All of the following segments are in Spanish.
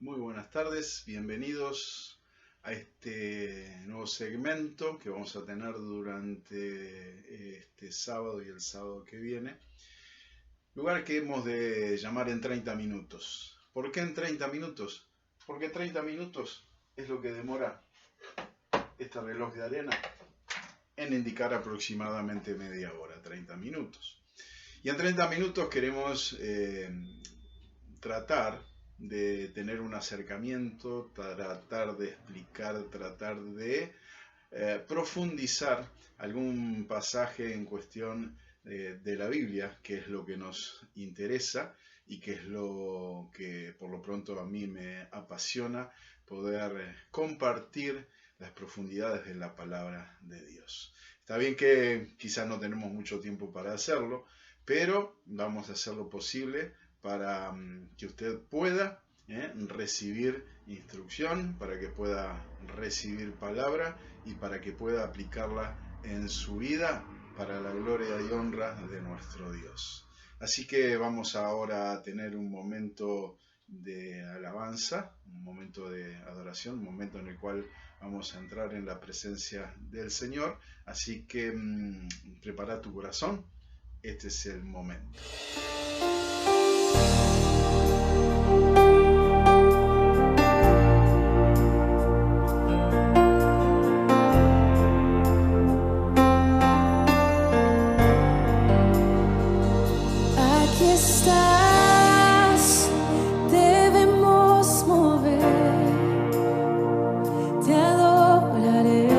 Muy buenas tardes, bienvenidos a este nuevo segmento que vamos a tener durante este sábado y el sábado que viene. Lugar que hemos de llamar en 30 minutos. ¿Por qué en 30 minutos? Porque 30 minutos es lo que demora este reloj de arena en indicar aproximadamente media hora, 30 minutos. Y en 30 minutos queremos tratar de tener un acercamiento, tratar de explicar, tratar de profundizar algún pasaje en cuestión de la Biblia, que es lo que nos interesa y que es lo que por lo pronto a mí me apasiona, poder compartir las profundidades de la palabra de Dios. Está bien que quizás no tenemos mucho tiempo para hacerlo, pero vamos a hacer lo posible para que usted pueda recibir instrucción, para que pueda recibir palabra y para que pueda aplicarla en su vida para la gloria y honra de nuestro Dios. Así que vamos ahora a tener un momento de alabanza, un momento de adoración, un momento en el cual vamos a entrar en la presencia del Señor. Así que prepara tu corazón, este es el momento. Te adoraré.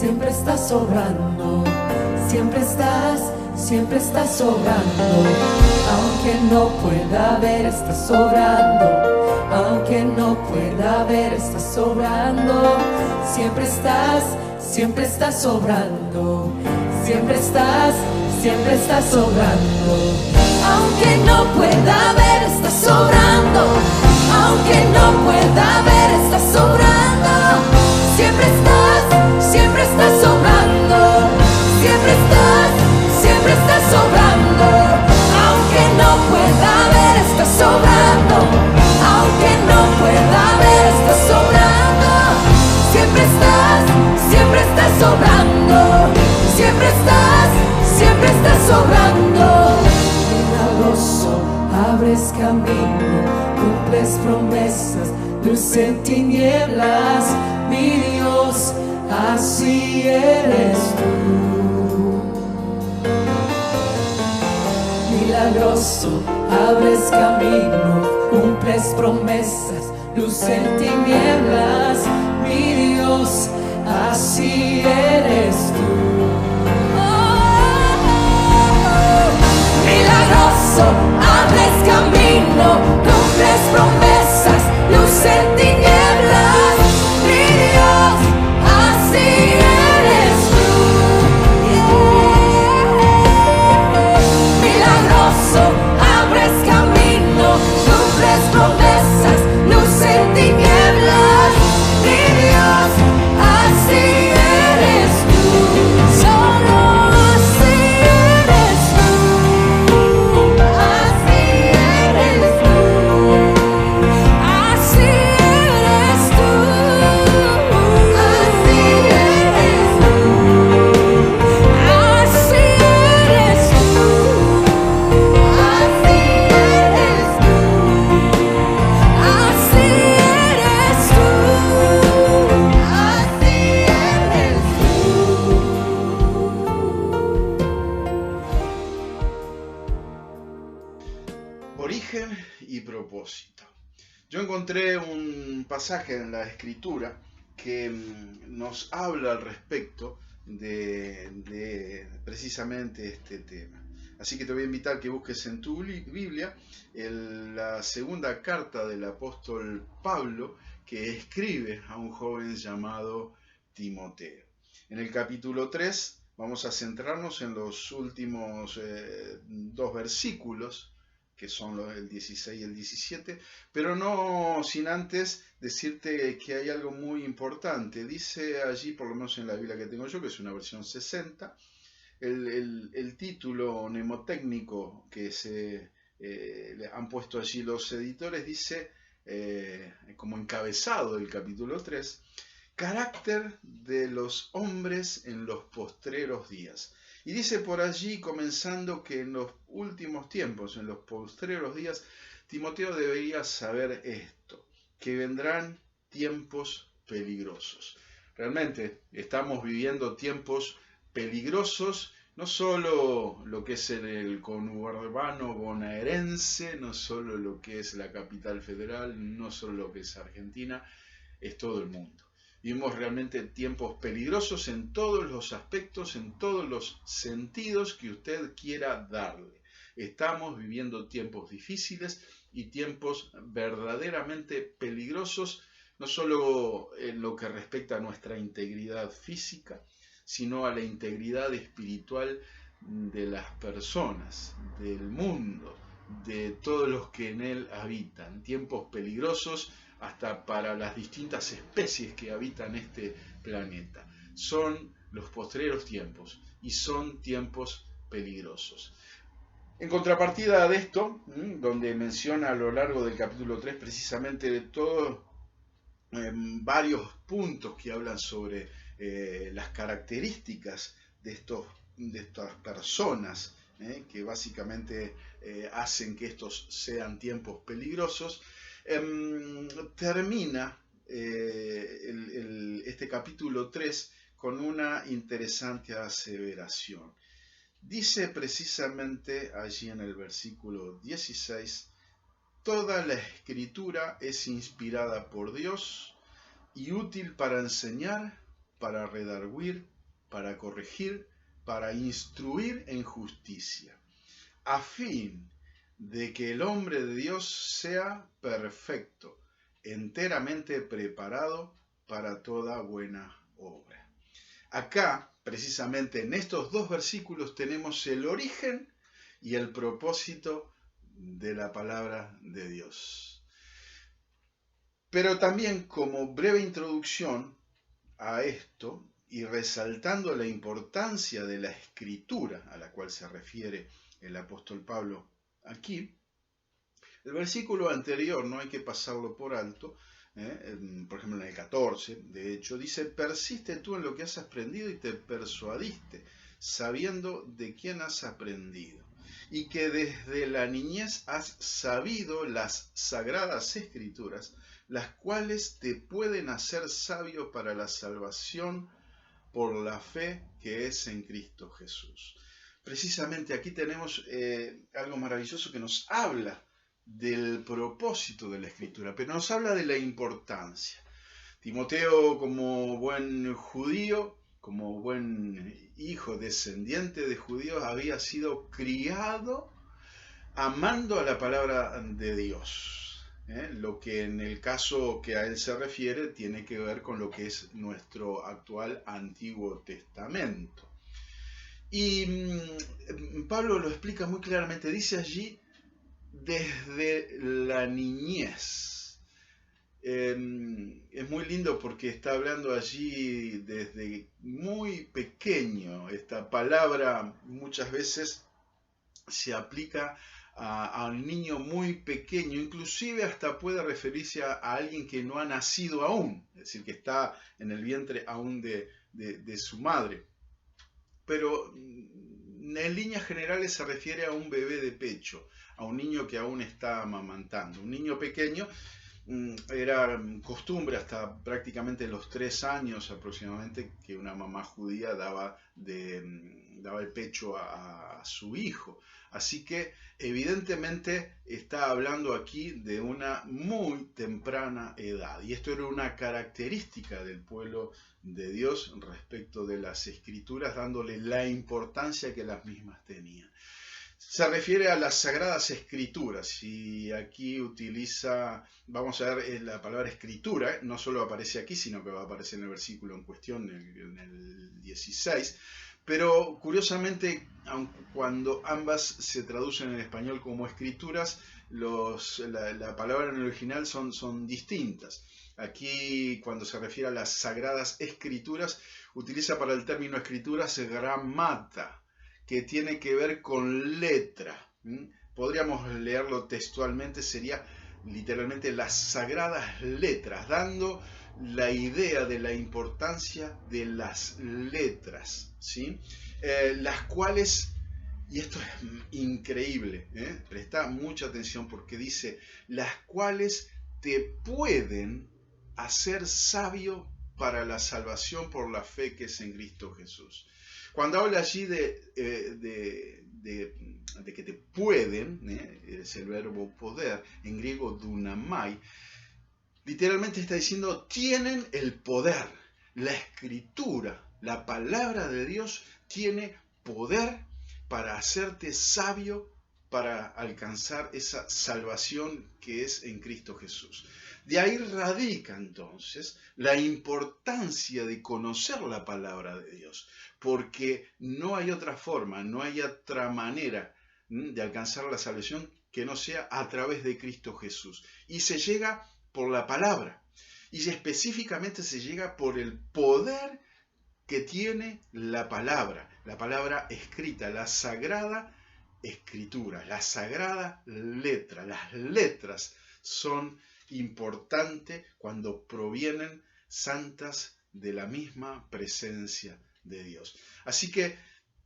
siempre estás sobrando, siempre estás sobrando. Aunque no pueda ver, estás sobrando. Aunque no pueda ver, estás sobrando. Siempre estás sobrando. Siempre estás sobrando. Aunque no pueda ver, estás sobrando. Aunque no pueda ver, estás sobrando. Siempre estás sobrando. Siempre estás sobrando. Aunque no pueda ver, estás sobrando. Aunque no pueda ver, estás sobrando. Siempre estás sobrando. Siempre estás sobrando. Milagroso, abres camino, cumples promesas, luz en tinieblas, mi Dios, así eres tú. Milagroso, abres camino, cumples promesas, luz en tinieblas, mi Dios, así eres tú. Milagroso, abres camino, cumples promesas, luz en tinieblas, mi Dios, así eres tú. Milagroso, abres camino, cumples promesas, luz en tinieblas, mi Dios, así eres tú. Solo así eres tú. Así eres tú. Así eres tú. Así eres tú. Así eres tú. Así eres tú. Así eres Origen y propósito. Yo encontré un pasaje en la Escritura que nos habla al respecto de precisamente este tema. Así que te voy a invitar que busques en tu Biblia la segunda carta del apóstol Pablo que escribe a un joven llamado Timoteo. En el capítulo 3 vamos a centrarnos en los últimos dos versículos, que son el 16 y el 17, pero no sin antes decirte que hay algo muy importante. Dice allí, por lo menos en la Biblia que tengo yo, que es una versión 60, el título mnemotécnico que le han puesto allí los editores dice, como encabezado del capítulo 3, carácter de los hombres en los postreros días. Y dice por allí, comenzando, que en los últimos tiempos, en los postreros días, Timoteo debería saber esto, que vendrán tiempos peligrosos. Realmente estamos viviendo tiempos peligrosos, no solo lo que es el conurbano bonaerense, no solo lo que es la capital federal, no solo lo que es Argentina, es todo el mundo. Vivimos realmente tiempos peligrosos en todos los aspectos, en todos los sentidos que usted quiera darle. Estamos viviendo tiempos difíciles y tiempos verdaderamente peligrosos, no solo en lo que respecta a nuestra integridad física, sino a la integridad espiritual de las personas, del mundo, de todos los que en él habitan. Tiempos peligrosos hasta para las distintas especies que habitan este planeta. Son los postreros tiempos y son tiempos peligrosos. En contrapartida de esto, donde menciona a lo largo del capítulo 3 precisamente de todos varios puntos que hablan sobre las características de estas personas, que básicamente hacen que estos sean tiempos peligrosos, termina este capítulo 3 con una interesante aseveración. Dice precisamente allí en el versículo 16, toda la escritura es inspirada por Dios y útil para enseñar, para redarguir, para corregir, para instruir en justicia, a fin de que el hombre de Dios sea perfecto, enteramente preparado para toda buena obra. Acá, precisamente en estos dos versículos, tenemos el origen y el propósito de la palabra de Dios. Pero también, como breve introducción a esto, y resaltando la importancia de la escritura a la cual se refiere el apóstol Pablo aquí, el versículo anterior no hay que pasarlo por alto, por ejemplo en el 14, de hecho, dice: persiste tú en lo que has aprendido y te persuadiste, sabiendo de quién has aprendido, y que desde la niñez has sabido las sagradas escrituras, las cuales te pueden hacer sabio para la salvación por la fe que es en Cristo Jesús. Precisamente aquí tenemos algo maravilloso que nos habla del propósito de la Escritura, pero nos habla de la importancia. Timoteo, como buen judío, como buen hijo descendiente de judíos, había sido criado amando a la palabra de Dios. Lo que en el caso que a él se refiere tiene que ver con lo que es nuestro actual Antiguo Testamento. Y Pablo lo explica muy claramente, dice allí: desde la niñez. Es muy lindo porque está hablando allí desde muy pequeño. Esta palabra muchas veces se aplica a un niño muy pequeño, inclusive hasta puede referirse a alguien que no ha nacido aún, es decir, que está en el vientre aún de su madre. Pero en líneas generales se refiere a un bebé de pecho, a un niño que aún está amamantando. Un niño pequeño, era costumbre hasta prácticamente los 3 años aproximadamente que una mamá judía daba el pecho a su hijo. Así que evidentemente está hablando aquí de una muy temprana edad. Y esto era una característica del pueblo de Dios respecto de las escrituras, dándole la importancia que las mismas tenían. Se refiere a las sagradas escrituras, y aquí vamos a ver la palabra escritura, no solo aparece aquí, sino que va a aparecer en el versículo en cuestión, en el 16, pero curiosamente, cuando ambas se traducen en español como escrituras, la palabra en el original son distintas. Aquí, cuando se refiere a las sagradas escrituras, utiliza para el término escrituras gramata, que tiene que ver con letra. Podríamos leerlo textualmente, sería literalmente las sagradas letras, dando la idea de la importancia de las letras, ¿sí? Las cuales, y esto es increíble, presta mucha atención porque dice, las cuales te pueden hacer sabio para la salvación por la fe que es en Cristo Jesús. Cuando habla allí de que te pueden, es el verbo poder, en griego dunamai, literalmente está diciendo, tienen el poder. La escritura, la palabra de Dios, tiene poder para hacerte sabio para alcanzar esa salvación que es en Cristo Jesús. De ahí radica entonces la importancia de conocer la palabra de Dios, porque no hay otra forma, no hay otra manera de alcanzar la salvación que no sea a través de Cristo Jesús. Y se llega por la palabra, y específicamente se llega por el poder que tiene la palabra escrita, la sagrada escritura, la sagrada letra. Las letras son importantes cuando provienen santas de la misma presencia de Dios. Así que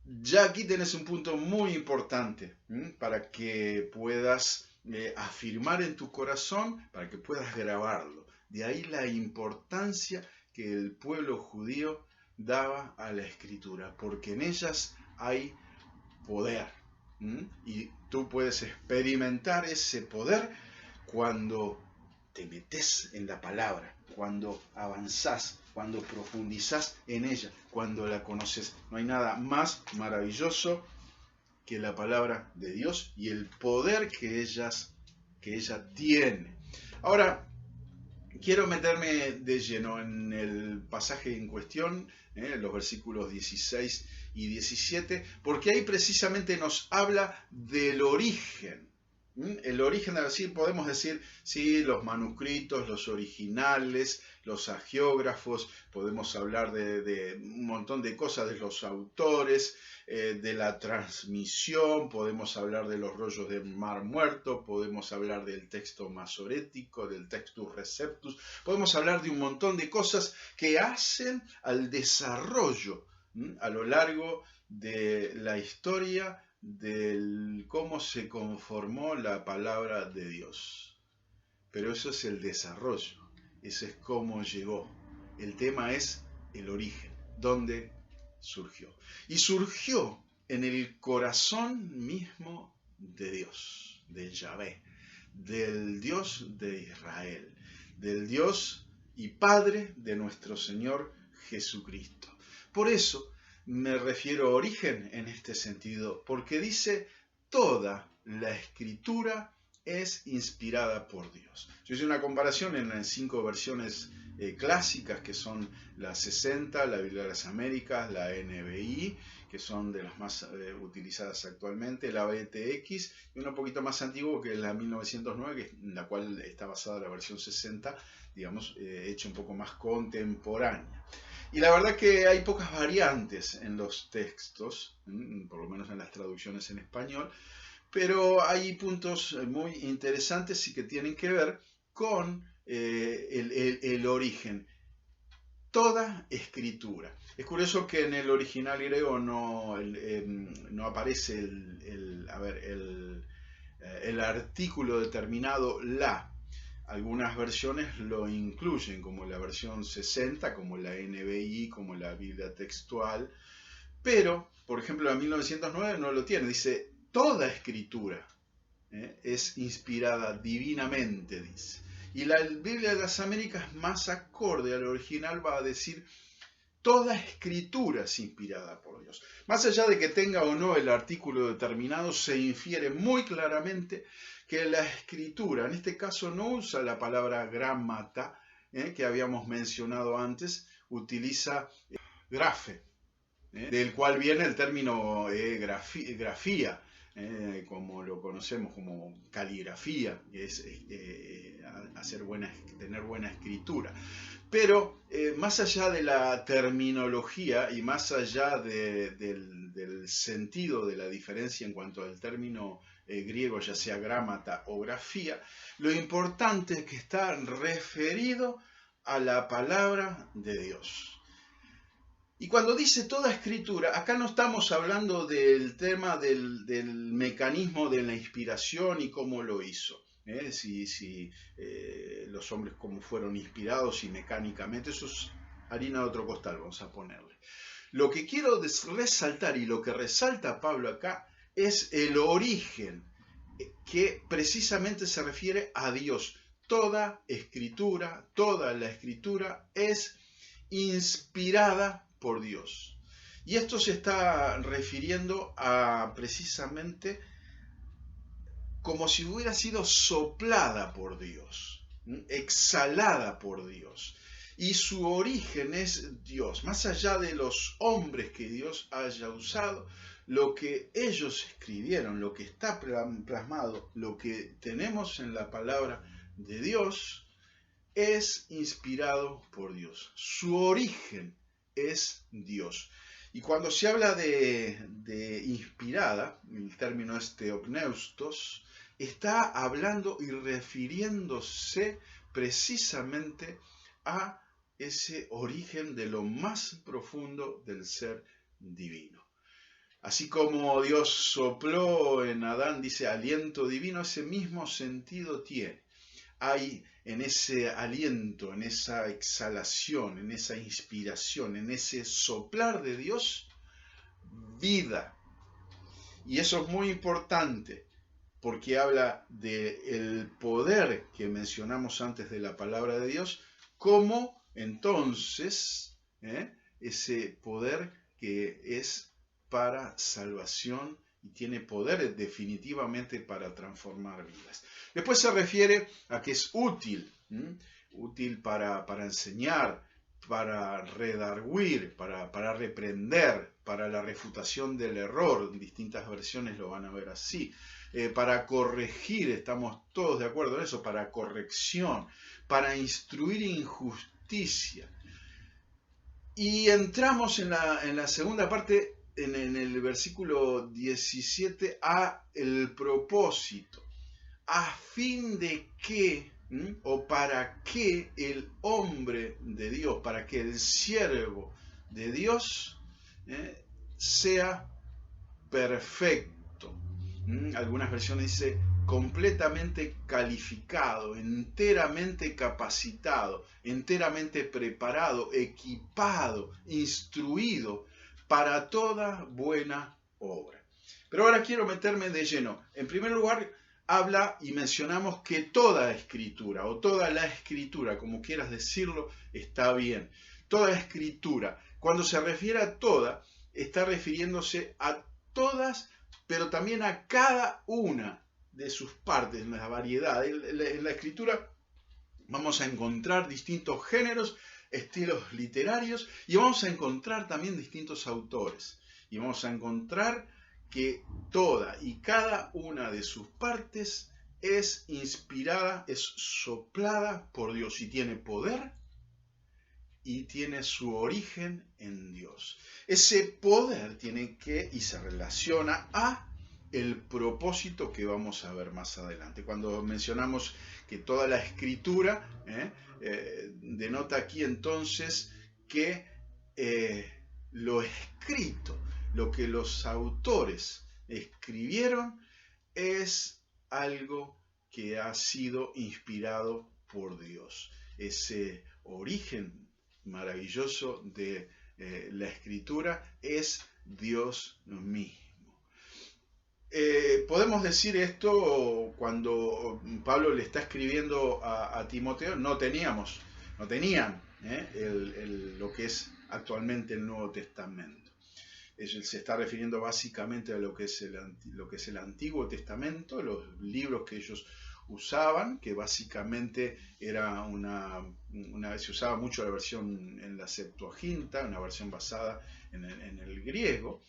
ya aquí tenés un punto muy importante para que puedas afirmar en tu corazón, para que puedas grabarlo. De ahí la importancia que el pueblo judío daba a la escritura, porque en ellas hay poder. Y tú puedes experimentar ese poder cuando te metes en la palabra, cuando avanzás, cuando profundizás en ella, cuando la conoces. No hay nada más maravilloso que la palabra de Dios y el poder que ella tiene. Ahora, quiero meterme de lleno en el pasaje en cuestión, los versículos 16 y 17, porque ahí precisamente nos habla del origen. El origen, así podemos decir, sí, los manuscritos, los originales, los hagiógrafos, podemos hablar de un montón de cosas, de los autores, de la transmisión, podemos hablar de los rollos del Mar Muerto, podemos hablar del texto masorético, del Textus Receptus, podemos hablar de un montón de cosas que hacen al desarrollo a lo largo de la historia de cómo se conformó la palabra de Dios. Pero eso es el desarrollo, eso es cómo llegó. El tema es el origen, dónde surgió. Y surgió en el corazón mismo de Dios, de Yahvé, del Dios de Israel, del Dios y Padre de nuestro Señor Jesucristo. Por eso me refiero a origen en este sentido, porque dice toda la escritura es inspirada por Dios. Yo hice una comparación en las 5 versiones clásicas, que son la 60, la Biblia de las Américas, la NBI, que son de las más utilizadas actualmente, la BTX, y una un poquito más antiguo que la 1909, en la cual está basada la versión 60, digamos, hecha un poco más contemporánea. Y la verdad que hay pocas variantes en los textos, por lo menos en las traducciones en español, pero hay puntos muy interesantes y que tienen que ver con el origen. Toda escritura. Es curioso que en el original griego no aparece el artículo determinado la. Algunas versiones lo incluyen, como la versión 60, como la NBI, como la Biblia textual, pero, por ejemplo, la 1909 no lo tiene, dice, toda escritura es inspirada divinamente, dice. Y la Biblia de las Américas, más acorde al original, va a decir, toda escritura es inspirada por Dios. Más allá de que tenga o no el artículo determinado, se infiere muy claramente que la escritura, en este caso no usa la palabra gramata, que habíamos mencionado antes, utiliza grafe, del cual viene el término grafía, como lo conocemos como caligrafía, que es tener buena escritura. Pero más allá de la terminología y más allá del sentido de la diferencia en cuanto al término griego, ya sea grámata o grafía, lo importante es que está referido a la palabra de Dios. Y cuando dice toda escritura, acá no estamos hablando del tema del mecanismo de la inspiración y cómo lo hizo. Si los hombres cómo fueron inspirados y mecánicamente, eso es harina de otro costal, vamos a ponerle. Lo que quiero resaltar y lo que resalta Pablo acá es el origen, que precisamente se refiere a Dios. Toda la escritura es inspirada por Dios. Y esto se está refiriendo a precisamente como si hubiera sido soplada por Dios, exhalada por Dios. Y su origen es Dios. Más allá de los hombres que Dios haya usado, lo que ellos escribieron, lo que está plasmado, lo que tenemos en la palabra de Dios, es inspirado por Dios. Su origen es Dios. Y cuando se habla de inspirada, el término es theopneustos, está hablando y refiriéndose precisamente a ese origen de lo más profundo del ser divino. Así como Dios sopló en Adán, dice, aliento divino, ese mismo sentido tiene. Hay en ese aliento, en esa exhalación, en esa inspiración, en ese soplar de Dios, vida. Y eso es muy importante, porque habla del poder que mencionamos antes de la palabra de Dios, como entonces ese poder que es para salvación y tiene poder definitivamente para transformar vidas. Después se refiere a que es útil, útil para enseñar, para redarguir, para reprender, para la refutación del error. Distintas versiones lo van a ver así. Para corregir, estamos todos de acuerdo en eso, para corrección, para instruir injusticia. Y entramos en la segunda parte, en el versículo 17, a el propósito, a fin de que, o para que el hombre de Dios, para que el siervo de Dios sea perfecto. Algunas versiones dice completamente calificado, enteramente capacitado, enteramente preparado, equipado, instruido para toda buena obra. Pero ahora quiero meterme de lleno. En primer lugar, habla y mencionamos que toda escritura, o toda la escritura, como quieras decirlo, está bien. Toda escritura, cuando se refiere a toda, está refiriéndose a todas, pero también a cada una de sus partes, en la variedad. En la escritura vamos a encontrar distintos géneros, estilos literarios, y vamos a encontrar también distintos autores. Y vamos a encontrar que toda y cada una de sus partes es inspirada, es soplada por Dios y tiene poder y tiene su origen en Dios. Ese poder tiene que, y se relaciona a el propósito que vamos a ver más adelante. Cuando mencionamos que toda la escritura denota aquí entonces que lo escrito, lo que los autores escribieron, es algo que ha sido inspirado por Dios. Ese origen maravilloso de la escritura es Dios mismo. Podemos decir esto cuando Pablo le está escribiendo a Timoteo. No tenían lo que es actualmente el Nuevo Testamento. Se está refiriendo básicamente a lo que es el Antiguo Testamento, los libros que ellos usaban, que básicamente era se usaba mucho la versión en la Septuaginta, una versión basada en el griego.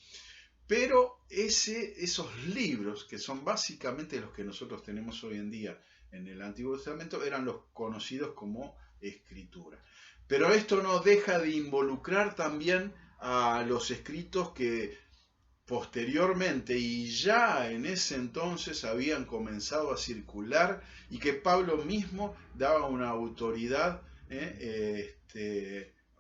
Pero esos libros, que son básicamente los que nosotros tenemos hoy en día en el Antiguo Testamento, eran los conocidos como escritura. Pero esto no deja de involucrar también a los escritos que posteriormente y ya en ese entonces habían comenzado a circular y que Pablo mismo daba una autoridad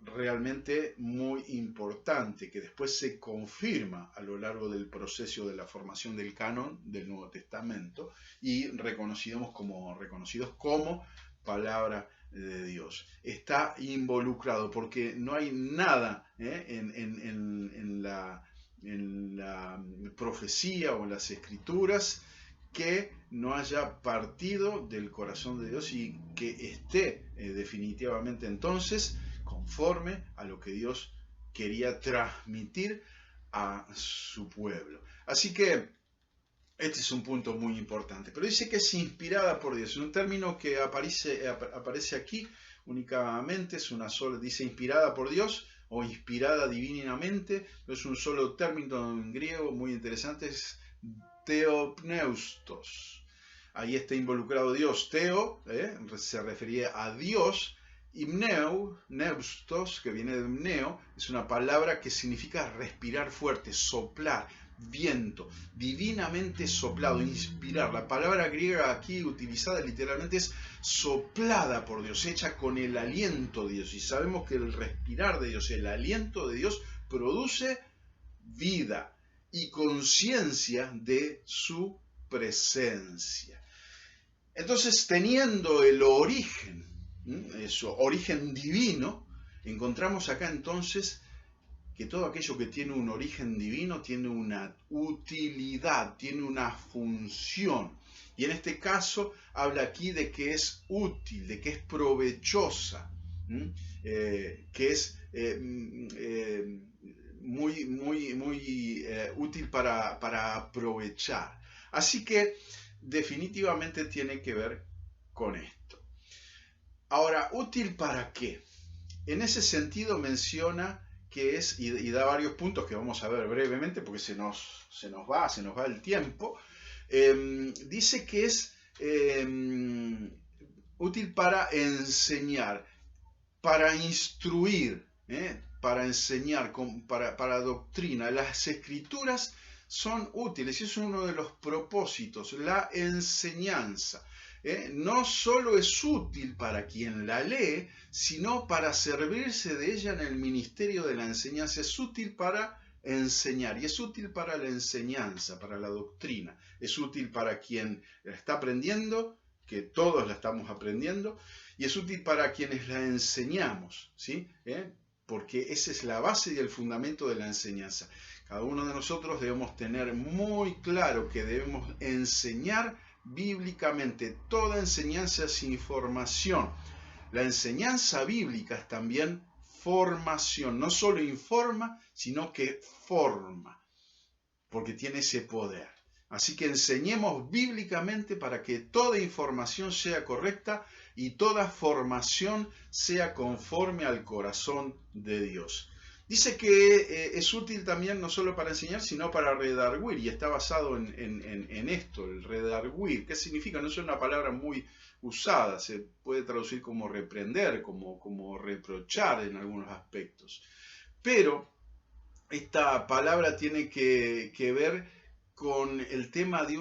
realmente muy importante, que después se confirma a lo largo del proceso de la formación del canon del Nuevo Testamento y reconocidos como palabra de Dios. Está involucrado porque no hay nada en la profecía o en las escrituras que no haya partido del corazón de Dios y que esté definitivamente entonces conforme a lo que Dios quería transmitir a su pueblo. Así que este es un punto muy importante. Pero dice que es inspirada por Dios. Es un término que aparece aquí únicamente, es una sola, dice inspirada por Dios o inspirada divinamente. No es un solo término en griego muy interesante, es theopneustos. Ahí está involucrado Dios. Theo se refería a Dios. Y neustos, que viene de neo, es una palabra que significa respirar fuerte, soplar, viento, divinamente soplado, inspirar. La palabra griega aquí utilizada literalmente es soplada por Dios, hecha con el aliento de Dios. Y sabemos que el respirar de Dios, el aliento de Dios, produce vida y conciencia de su presencia. Entonces, teniendo el origen, su origen divino, encontramos acá entonces que todo aquello que tiene un origen divino tiene una utilidad, tiene una función. Y en este caso habla aquí de que es útil, de que es provechosa. que es muy útil para aprovechar. Así que definitivamente tiene que ver con esto. Ahora, ¿útil para qué? En ese sentido menciona que es, y da varios puntos que vamos a ver brevemente porque se nos va el tiempo. Dice que es útil para enseñar, para instruir, para enseñar, para doctrina. Las escrituras son útiles y es uno de los propósitos, la enseñanza. No solo es útil para quien la lee, sino para servirse de ella en el ministerio de la enseñanza. Es útil para enseñar y es útil para la enseñanza, para la doctrina. Es útil para quien la está aprendiendo, que todos la estamos aprendiendo, y es útil para quienes la enseñamos, ¿sí? Porque esa es la base y el fundamento de la enseñanza. Cada uno de nosotros debemos tener muy claro que debemos enseñar bíblicamente. Toda enseñanza es información. La enseñanza bíblica es también formación. No solo informa, sino que forma, porque tiene ese poder. Así que enseñemos bíblicamente para que toda información sea correcta y toda formación sea conforme al corazón de Dios. Dice que es útil también no solo para enseñar, sino para redarguir, y está basado en esto, el redarguir. ¿Qué significa? No es una palabra muy usada, se puede traducir como reprender, como reprochar en algunos aspectos. Pero esta palabra tiene que ver con el tema de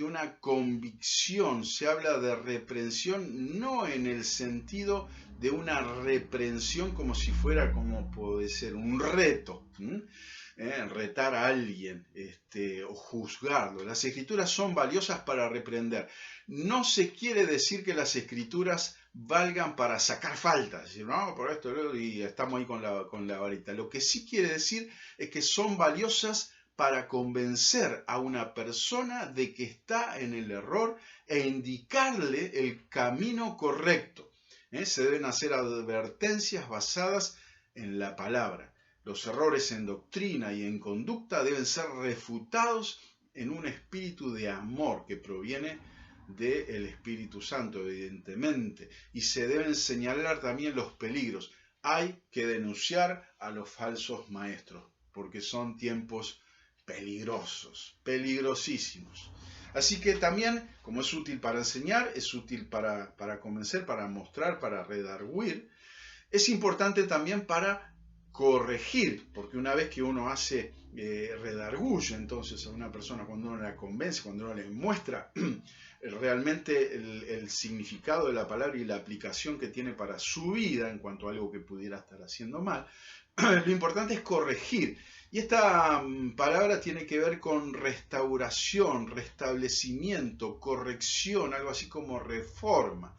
una convicción. Se habla de reprensión no en el sentido de una reprensión como si fuera, como puede ser, un reto, retar a alguien o juzgarlo. Las escrituras son valiosas para reprender. No se quiere decir que las escrituras valgan para sacar faltas, decir, no, por esto, y estamos ahí con la varita. Lo que sí quiere decir es que son valiosas para convencer a una persona de que está en el error e indicarle el camino correcto. Se deben hacer advertencias basadas en la palabra. Los errores en doctrina y en conducta deben ser refutados en un espíritu de amor que proviene del Espíritu Santo, evidentemente, y se deben señalar también los peligros. Hay que denunciar a los falsos maestros, porque son tiempos peligrosos, peligrosísimos. Así que también, como es útil para enseñar, es útil para convencer, para mostrar, para redarguir, es importante también para corregir, porque una vez que uno hace redarguye entonces a una persona, cuando uno la convence, cuando uno le muestra realmente el significado de la palabra y la aplicación que tiene para su vida en cuanto a algo que pudiera estar haciendo mal, lo importante es corregir. Y esta palabra tiene que ver con restauración, restablecimiento, corrección, algo así como reforma.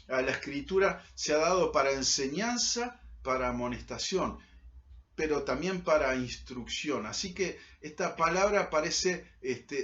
A la escritura se ha dado para enseñanza, para amonestación, pero también para instrucción. Así que esta palabra parece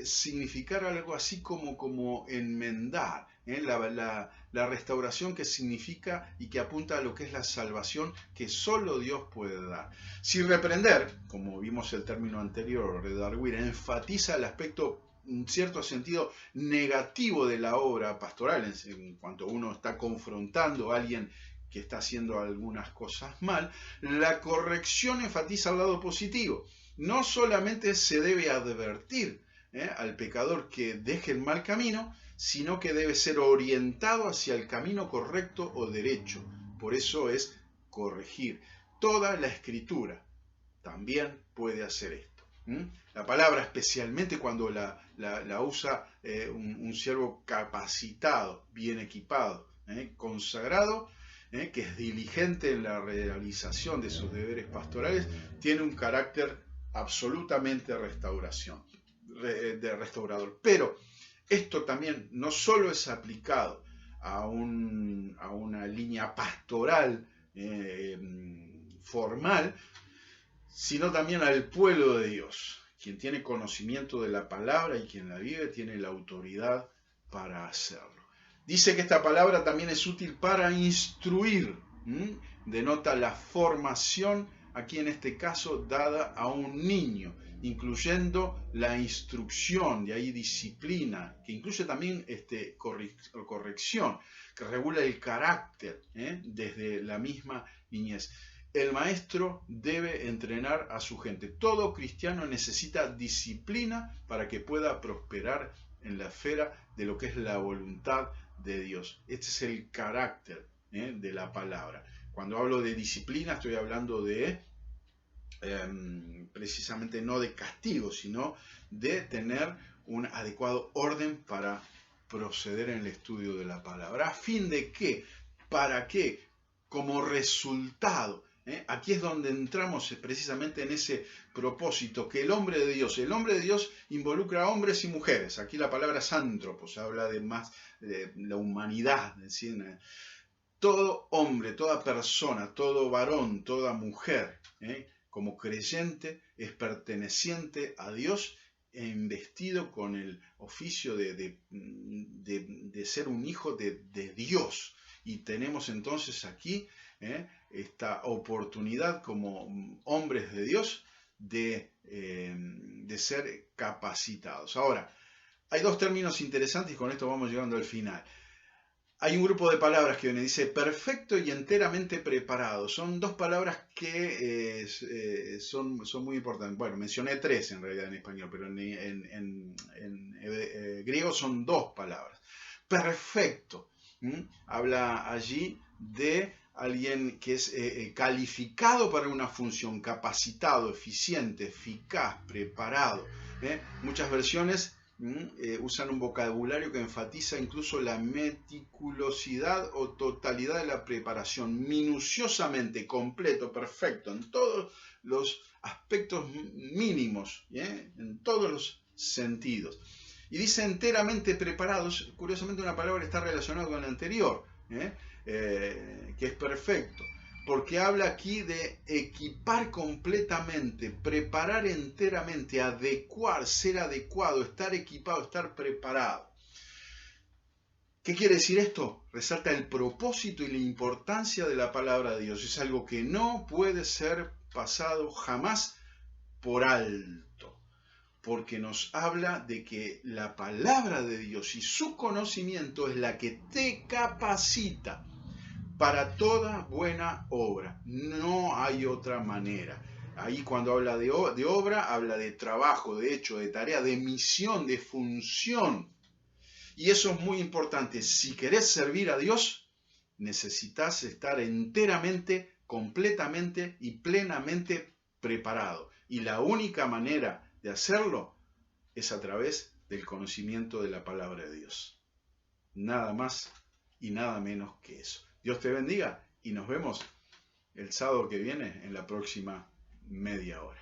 significar algo así como enmendar, la restauración que significa y que apunta a lo que es la salvación que solo Dios puede dar. Si reprender, como vimos el término anterior, redarguir, enfatiza el aspecto en cierto sentido negativo de la obra pastoral, en cuanto uno está confrontando a alguien que está haciendo algunas cosas mal, la corrección enfatiza el lado positivo. No solamente se debe advertir al pecador que deje el mal camino, sino que debe ser orientado hacia el camino correcto o derecho. Por eso es corregir. Toda la escritura también puede hacer esto. La palabra, especialmente cuando la usa un siervo capacitado, bien equipado, consagrado, que es diligente en la realización de sus deberes pastorales, tiene un carácter absolutamente restaurador. Pero esto también no solo es aplicado a una línea pastoral formal, sino también al pueblo de Dios. Quien tiene conocimiento de la palabra y quien la vive tiene la autoridad para hacerlo. Dice que esta palabra también es útil para instruir. Denota la formación, aquí en este caso, dada a un niño, incluyendo la instrucción, de ahí disciplina, que incluye también corrección, que regula el carácter desde la misma niñez. El maestro debe entrenar a su gente. Todo cristiano necesita disciplina para que pueda prosperar en la esfera de lo que es la voluntad de Dios. Este es el carácter de la palabra. Cuando hablo de disciplina estoy hablando de precisamente no de castigo, sino de tener un adecuado orden para proceder en el estudio de la palabra. ¿A fin de qué? ¿Para qué? Como resultado. Aquí es donde entramos precisamente en ese propósito, que el hombre de Dios involucra a hombres y mujeres. Aquí la palabra es antropos, habla de más de la humanidad, es decir, todo hombre, toda persona, todo varón, toda mujer, como creyente, es perteneciente a Dios e investido con el oficio de ser un hijo de Dios. Y tenemos entonces aquí esta oportunidad como hombres de Dios de ser capacitados. Ahora, hay dos términos interesantes y con esto vamos llegando al final. Hay un grupo de palabras que dice perfecto y enteramente preparado. Son dos palabras que son muy importantes. Bueno, mencioné tres en realidad en español, pero en griego son dos palabras. Perfecto. Habla allí de alguien que es calificado para una función, capacitado, eficiente, eficaz, preparado. Muchas versiones usan un vocabulario que enfatiza incluso la meticulosidad o totalidad de la preparación, minuciosamente, completo, perfecto, en todos los aspectos mínimos, en todos los sentidos. Y dice enteramente preparados, curiosamente una palabra que está relacionada con la anterior, que es perfecto, porque habla aquí de equipar completamente, preparar enteramente, adecuar, ser adecuado, estar equipado, estar preparado. ¿Qué quiere decir esto? Resalta el propósito y la importancia de la palabra de Dios. Es algo que no puede ser pasado jamás por alto, porque nos habla de que la palabra de Dios y su conocimiento es la que te capacita para toda buena obra. No hay otra manera. Ahí cuando habla de obra, habla de trabajo, de hecho, de tarea, de misión, de función. Y eso es muy importante. Si querés servir a Dios, necesitas estar enteramente, completamente y plenamente preparado. Y la única manera de hacerlo es a través del conocimiento de la palabra de Dios. Nada más y nada menos que eso. Dios te bendiga y nos vemos el sábado que viene en la próxima media hora.